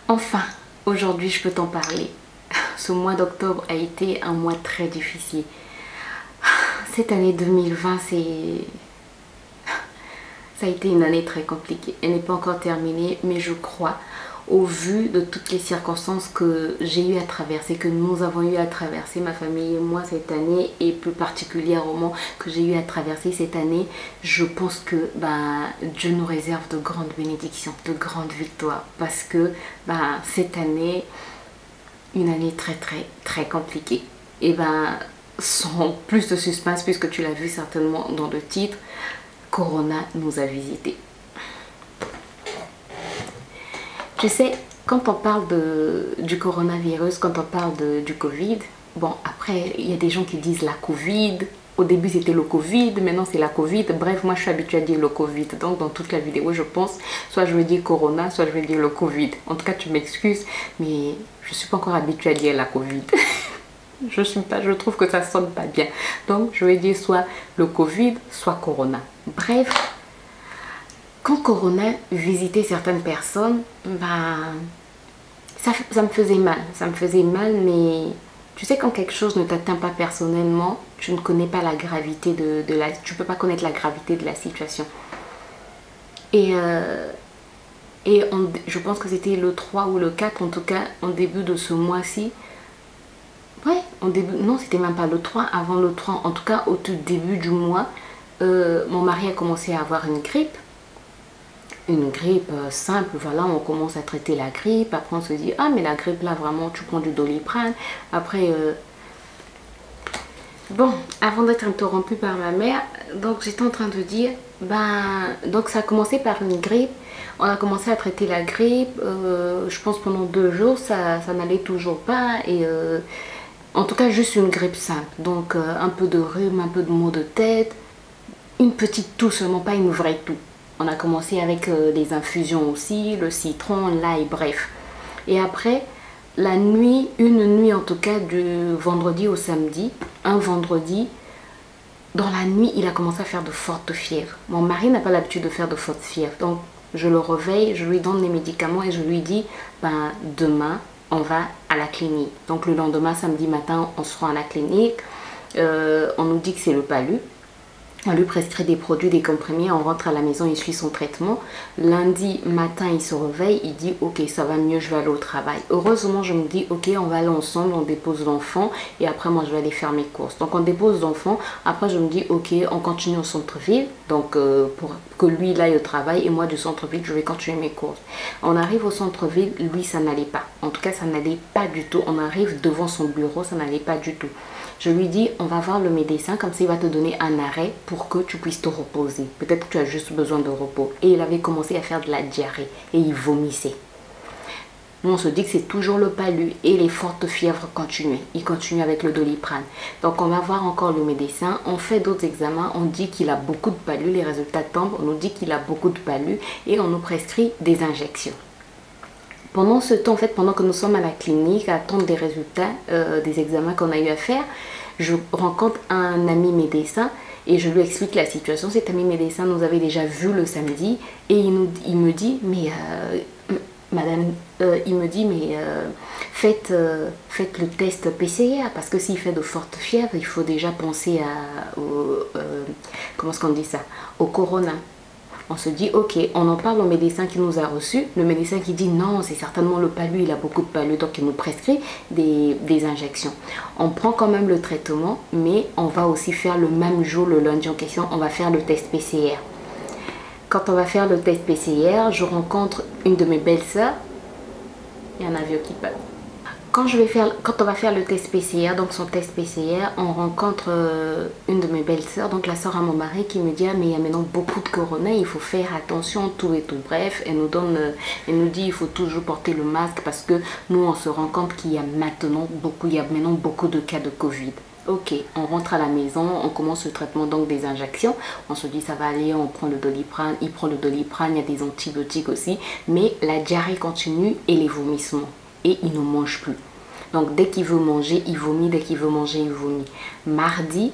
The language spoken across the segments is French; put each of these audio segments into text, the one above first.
Enfin, aujourd'hui je peux t'en parler. Ce mois d'octobre a été un mois très difficile. Cette année 2020, ça a été une année très compliquée. Elle n'est pas encore terminée, mais je crois, au vu de toutes les circonstances que j'ai eu à traverser, que nous avons eu à traverser, ma famille et moi cette année, et plus particulièrement que j'ai eu à traverser cette année, je pense que Dieu nous réserve de grandes bénédictions, de grandes victoires. Parce que cette année, une année très très très compliquée. Et sans plus de suspense, puisque tu l'as vu certainement dans le titre, Corona nous a visités. Tu sais, quand on parle du coronavirus, quand on parle du Covid, bon, après, il y a des gens qui disent la Covid. Au début, c'était le Covid, maintenant c'est la Covid. Bref, moi, je suis habituée à dire le Covid. Donc, dans toute la vidéo, je pense, soit je vais dire Corona, soit je vais dire le Covid. En tout cas, tu m'excuses, mais je ne suis pas encore habituée à dire la Covid. Je trouve que ça sonne pas bien. Donc, je vais dire soit le Covid, soit Corona. Bref, quand Corona visitait certaines personnes, ça me faisait mal. Ça me faisait mal, mais tu sais, quand quelque chose ne t'atteint pas personnellement, tu ne connais pas la gravité tu peux pas connaître la gravité de la situation. Et, je pense que c'était le 3 ou le 4, en tout cas, en début de ce mois-ci. Ouais, non, c'était même pas le 3, avant le 3, en tout cas, au tout début du mois, mon mari a commencé à avoir une grippe. Une grippe simple, voilà, on commence à traiter la grippe. Après, on se dit, ah, mais la grippe, là, vraiment, tu prends du Doliprane. Après, bon, avant d'être interrompue par ma mère, donc j'étais en train de dire, donc ça a commencé par une grippe. On a commencé à traiter la grippe. Je pense pendant 2 jours, ça n'allait toujours pas. Et en tout cas, juste une grippe simple. Donc, un peu de rhume, un peu de maux de tête. Une petite toux seulement, pas une vraie toux. On a commencé avec des infusions aussi, le citron, l'ail, bref. Et après, la nuit, une nuit en tout cas, du vendredi au samedi, un vendredi, dans la nuit, il a commencé à faire de fortes fièvres. Mon mari n'a pas l'habitude de faire de fortes fièvres. Donc, je le réveille, je lui donne les médicaments et je lui dis, demain, on va à la clinique. Donc, le lendemain, samedi matin, on se rend à la clinique. On nous dit que c'est le palu. On lui prescrit des produits, des comprimés, on rentre à la maison, il suit son traitement. Lundi matin, il se réveille, il dit ok, ça va mieux, je vais aller au travail. Heureusement, je me dis ok, on va aller ensemble, on dépose l'enfant et après moi je vais aller faire mes courses. Donc on dépose l'enfant, après je me dis ok, on continue au centre-ville, donc pour que lui il aille au travail et moi du centre-ville, je vais continuer mes courses. On arrive au centre-ville, lui ça n'allait pas. En tout cas, ça n'allait pas du tout. On arrive devant son bureau, ça n'allait pas du tout. Je lui dis, on va voir le médecin, comme ça il va te donner un arrêt pour que tu puisses te reposer. Peut-être que tu as juste besoin de repos. Et il avait commencé à faire de la diarrhée et il vomissait. Nous, on se dit que c'est toujours le palu et les fortes fièvres continuaient. Il continue avec le Doliprane. Donc, on va voir encore le médecin. On fait d'autres examens. On dit qu'il a beaucoup de palu. Les résultats tombent. On nous dit qu'il a beaucoup de palu et on nous prescrit des injections. Pendant ce temps, en fait, pendant que nous sommes à la clinique à attendre des résultats des examens qu'on a eu à faire, je rencontre un ami médecin et je lui explique la situation. Cet ami médecin nous avait déjà vu le samedi et il me dit, mais madame, faites le test PCR parce que s'il fait de fortes fièvres, il faut déjà penser comment est-ce qu'on dit ça, au corona. On se dit ok, on en parle au médecin qui nous a reçus. Le médecin qui dit non, c'est certainement le palu, il a beaucoup de palu, donc il nous prescrit des injections. On prend quand même le traitement, mais on va aussi faire le même jour, le lundi en question, on va faire le test PCR. Quand on va faire le test PCR, je rencontre une de mes belles-sœurs. Il y a un avion qui passe. Quand on va faire le test PCR, donc son test PCR, on rencontre une de mes belles-sœurs, donc la sœur à mon mari, qui me dit ah, mais il y a maintenant beaucoup de corona, il faut faire attention, tout et tout. Bref, elle nous dit il faut toujours porter le masque parce que nous on se rend compte qu'il y a maintenant beaucoup de cas de Covid. Ok, on rentre à la maison, on commence le traitement donc des injections. On se dit ça va aller, on prend le Doliprane, il prend le Doliprane, il y a des antibiotiques aussi, mais la diarrhée continue et les vomissements. Et il ne mange plus. Donc dès qu'il veut manger, il vomit. Dès qu'il veut manger, il vomit. Mardi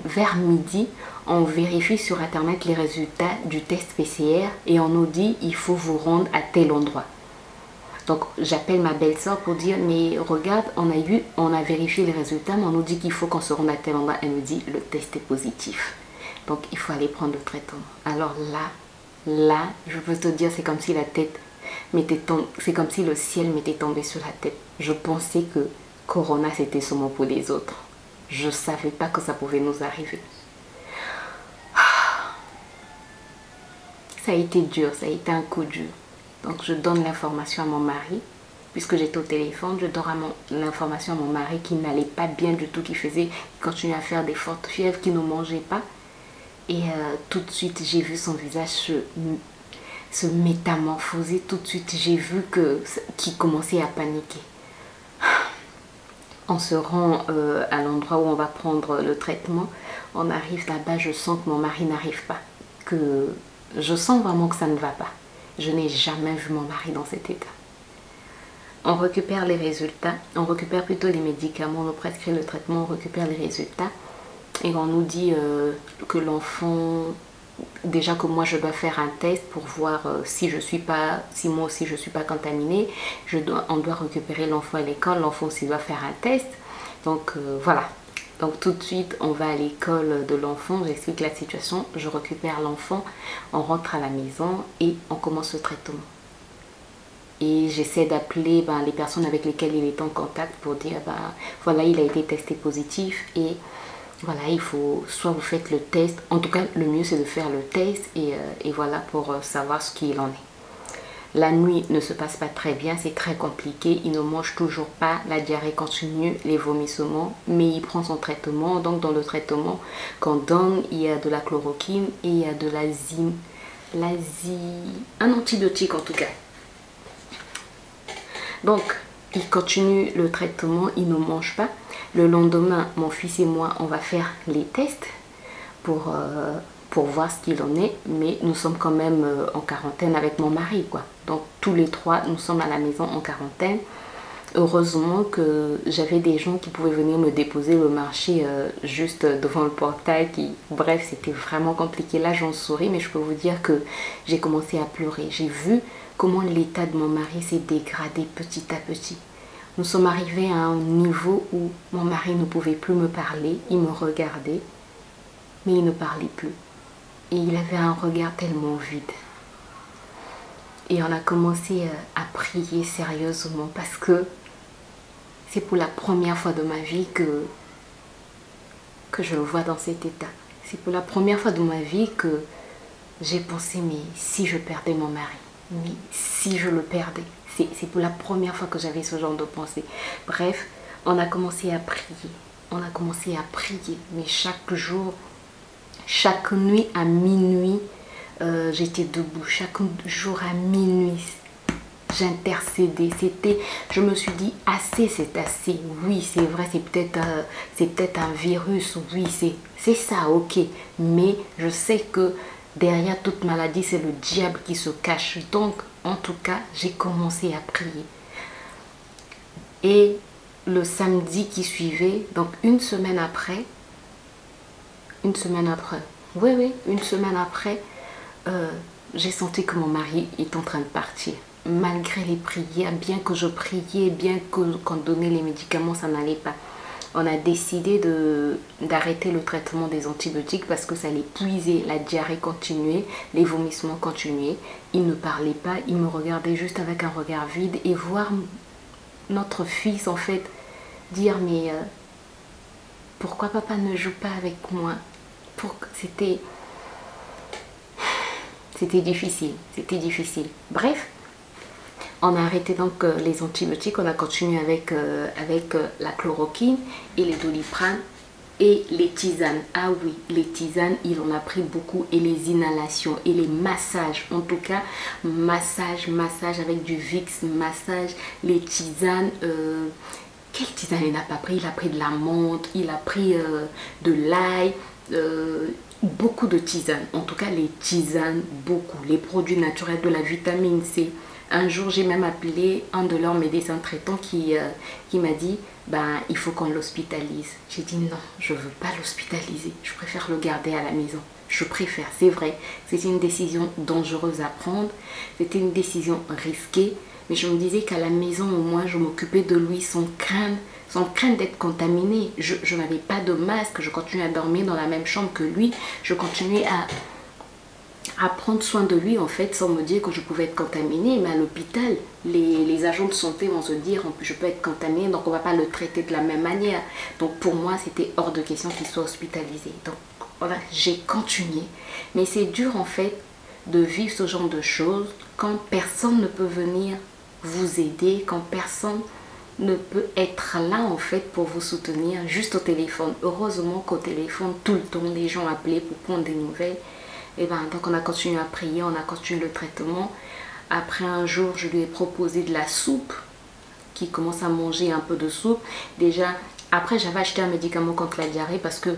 vers midi, on vérifie sur internet les résultats du test PCR et on nous dit il faut vous rendre à tel endroit. Donc j'appelle ma belle-sœur pour dire mais regarde, on a vérifié les résultats, mais on nous dit qu'il faut qu'on se rende à tel endroit. Elle me dit le test est positif. Donc il faut aller prendre le traitement. Alors là, je peux te dire, c'est comme si la tête c'est comme si le ciel m'était tombé sur la tête. Je pensais que Corona c'était seulement pour les autres. Je ne savais pas que ça pouvait nous arriver. Ça a été dur, ça a été un coup dur. Donc je donne l'information à mon mari, puisque j'étais au téléphone, je donne l'information à mon mari qui n'allait pas bien du tout, qui continuait à faire des fortes fièvres, qui ne mangeait pas. Et tout de suite, j'ai vu son visage se métamorphoser. Tout de suite, j'ai vu qu'il commençait à paniquer. On se rend à l'endroit où on va prendre le traitement. On arrive là-bas, je sens que mon mari n'arrive pas. Je sens vraiment que ça ne va pas. Je n'ai jamais vu mon mari dans cet état. On récupère les résultats. On récupère plutôt les médicaments. On nous prescrit le traitement, on récupère les résultats. Et on nous dit que l'enfant... Déjà que moi je dois faire un test pour voir si moi aussi je ne suis pas contaminée. On doit récupérer l'enfant à l'école. L'enfant aussi doit faire un test. Donc voilà. Donc tout de suite on va à l'école de l'enfant. J'explique la situation. Je récupère l'enfant. On rentre à la maison et on commence le traitement. Et j'essaie d'appeler les personnes avec lesquelles il est en contact pour dire voilà, il a été testé positif et voilà, il faut soit vous faites le test, en tout cas le mieux c'est de faire le test et voilà pour savoir ce qu'il en est. La nuit ne se passe pas très bien, c'est très compliqué, il ne mange toujours pas, la diarrhée continue, les vomissements, mais il prend son traitement. Donc dans le traitement qu'on donne, il y a de la chloroquine et il y a de un antibiotique en tout cas. Donc il continue le traitement, il ne mange pas. Le lendemain, mon fils et moi, on va faire les tests pour voir ce qu'il en est. Mais nous sommes quand même en quarantaine avec mon mari, quoi. Donc tous les trois, nous sommes à la maison en quarantaine. Heureusement que j'avais des gens qui pouvaient venir me déposer le marché juste devant le portail. Bref, c'était vraiment compliqué. Là, j'en souris, mais je peux vous dire que j'ai commencé à pleurer. J'ai vu comment l'état de mon mari s'est dégradé petit à petit. Nous sommes arrivés à un niveau où mon mari ne pouvait plus me parler. Il me regardait, mais il ne parlait plus. Et il avait un regard tellement vide. Et on a commencé à prier sérieusement parce que c'est pour la première fois de ma vie que je le vois dans cet état. C'est pour la première fois de ma vie que j'ai pensé, mais si je perdais mon mari, mais si je le perdais. C'est pour la première fois que j'avais ce genre de pensée. Bref, on a commencé à prier. On a commencé à prier. Mais chaque jour, chaque nuit à minuit, j'étais debout. Chaque jour à minuit, j'intercédais. Je me suis dit, assez, c'est assez. Oui, c'est vrai, c'est peut-être un virus. Oui, c'est ça, ok. Mais je sais que derrière toute maladie, c'est le diable qui se cache. Donc, en tout cas, j'ai commencé à prier. Et le samedi qui suivait, donc une semaine après, j'ai senti que mon mari est en train de partir. Malgré les prières, bien que je priais, bien qu'on donnait les médicaments, ça n'allait pas. On a décidé d'arrêter le traitement des antibiotiques parce que ça l'épuisait. La diarrhée continuait, les vomissements continuaient. Il ne parlait pas, il me regardait juste avec un regard vide. Et voir notre fils en fait dire mais pourquoi papa ne joue pas avec moi? C'était difficile, Bref. On a arrêté donc les antibiotiques, on a continué avec la chloroquine et les Doliprane et les tisanes. Ah oui, les tisanes, il en a pris beaucoup et les inhalations et les massages. En tout cas, massage avec du Vicks, massage, les tisanes. Quelle tisane il n'a pas pris? Il a pris de la menthe, il a pris de l'ail, beaucoup de tisanes. En tout cas, les tisanes, beaucoup. Les produits naturels, de la vitamine C. Un jour, j'ai même appelé un de leurs médecins traitants qui m'a dit, ben, il faut qu'on l'hospitalise. J'ai dit non, je ne veux pas l'hospitaliser. Je préfère le garder à la maison. Je préfère, c'est vrai. C'était une décision dangereuse à prendre. C'était une décision risquée. Mais je me disais qu'à la maison, au moins, je m'occupais de lui sans crainte d'être contaminée. Je n'avais pas de masque. Je continuais à dormir dans la même chambre que lui. Je continuais à prendre soin de lui en fait sans me dire que je pouvais être contaminée. Mais à l'hôpital, les agents de santé vont se dire je peux être contaminée, donc on va pas le traiter de la même manière. Donc pour moi c'était hors de question qu'il soit hospitalisé. Donc voilà, j'ai continué. Mais c'est dur en fait de vivre ce genre de choses quand personne ne peut venir vous aider, quand personne ne peut être là en fait pour vous soutenir, juste au téléphone. Heureusement qu'au téléphone tout le temps les gens appelaient pour prendre des nouvelles. Et ben, donc on a continué à prier, on a continué le traitement. Après un jour, je lui ai proposé de la soupe, qui commence à manger un peu de soupe. Déjà, après j'avais acheté un médicament contre la diarrhée parce que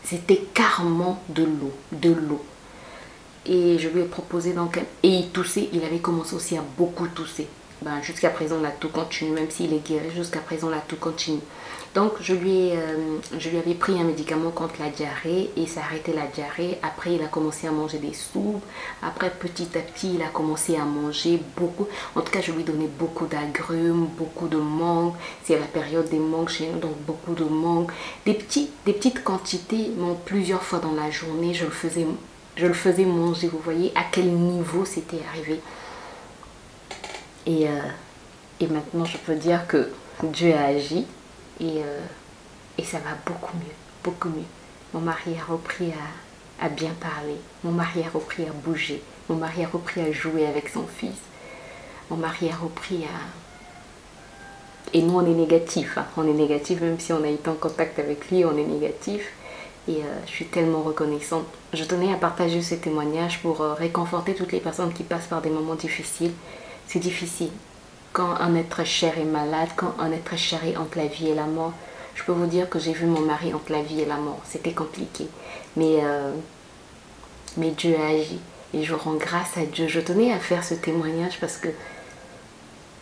c'était carrément de l'eau. Et je lui ai proposé donc, et il toussait, il avait commencé aussi à beaucoup tousser. Ben, jusqu'à présent, la toux continue, même s'il est guéri, jusqu'à présent, la toux continue. Donc, je lui avais pris un médicament contre la diarrhée et ça a arrêté la diarrhée. Après, il a commencé à manger des soupes. Après, petit à petit, il a commencé à manger beaucoup. En tout cas, je lui donnais beaucoup d'agrumes, beaucoup de mangues. C'est la période des mangues chez nous, donc beaucoup de mangues. Des petites quantités, mais plusieurs fois dans la journée, je le faisais manger. Vous voyez à quel niveau c'était arrivé. Et maintenant, je peux dire que Dieu a agi et ça va beaucoup mieux, beaucoup mieux. Mon mari a repris à bien parler. Mon mari a repris à bouger. Mon mari a repris à jouer avec son fils. Mon mari a repris à... Et nous, on est négatif. Hein. On est négatif, même si on a été en contact avec lui, on est négatif. Et je suis tellement reconnaissante. Je tenais à partager ce témoignage pour réconforter toutes les personnes qui passent par des moments difficiles. C'est difficile. Quand un être cher est malade, quand un être cher est entre la vie et la mort, je peux vous dire que j'ai vu mon mari entre la vie et la mort. C'était compliqué. Mais Dieu a agi. Et je rends grâce à Dieu. Je tenais à faire ce témoignage parce que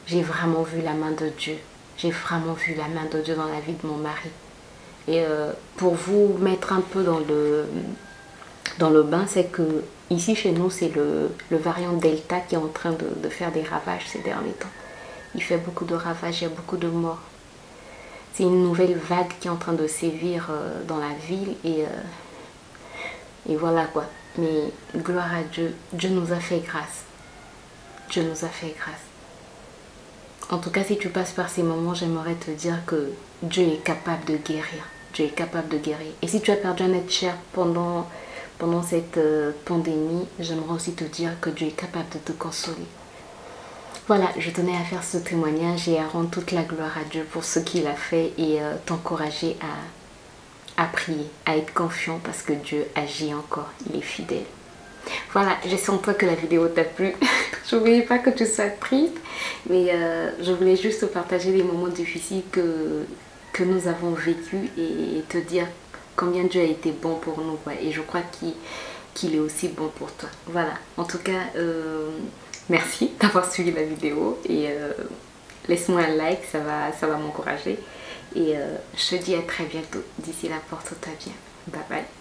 j'ai vraiment vu la main de Dieu. J'ai vraiment vu la main de Dieu dans la vie de mon mari. Et pour vous mettre un peu dans le bain, c'est que ici chez nous, c'est le variant Delta qui est en train de faire des ravages ces derniers temps. Il fait beaucoup de ravages, il y a beaucoup de morts. C'est une nouvelle vague qui est en train de sévir dans la ville et voilà quoi. Mais gloire à Dieu, Dieu nous a fait grâce. Dieu nous a fait grâce. En tout cas, si tu passes par ces moments, j'aimerais te dire que Dieu est capable de guérir. Dieu est capable de guérir. Et si tu as perdu un être cher pendant cette pandémie, j'aimerais aussi te dire que Dieu est capable de te consoler. Voilà, je tenais à faire ce témoignage et à rendre toute la gloire à Dieu pour ce qu'il a fait et t'encourager à prier, à être confiant parce que Dieu agit encore, il est fidèle. Voilà, j'espère en toi que la vidéo t'a plu. Je ne voulais pas que tu sois triste, mais je voulais juste te partager les moments difficiles que nous avons vécus et te dire combien Dieu a été bon pour nous. Ouais, et je crois qu'il est aussi bon pour toi. Voilà, en tout cas, merci d'avoir suivi la vidéo et laisse-moi un like, ça va m'encourager. Et je te dis à très bientôt. D'ici là, porte-toi bien. Bye bye.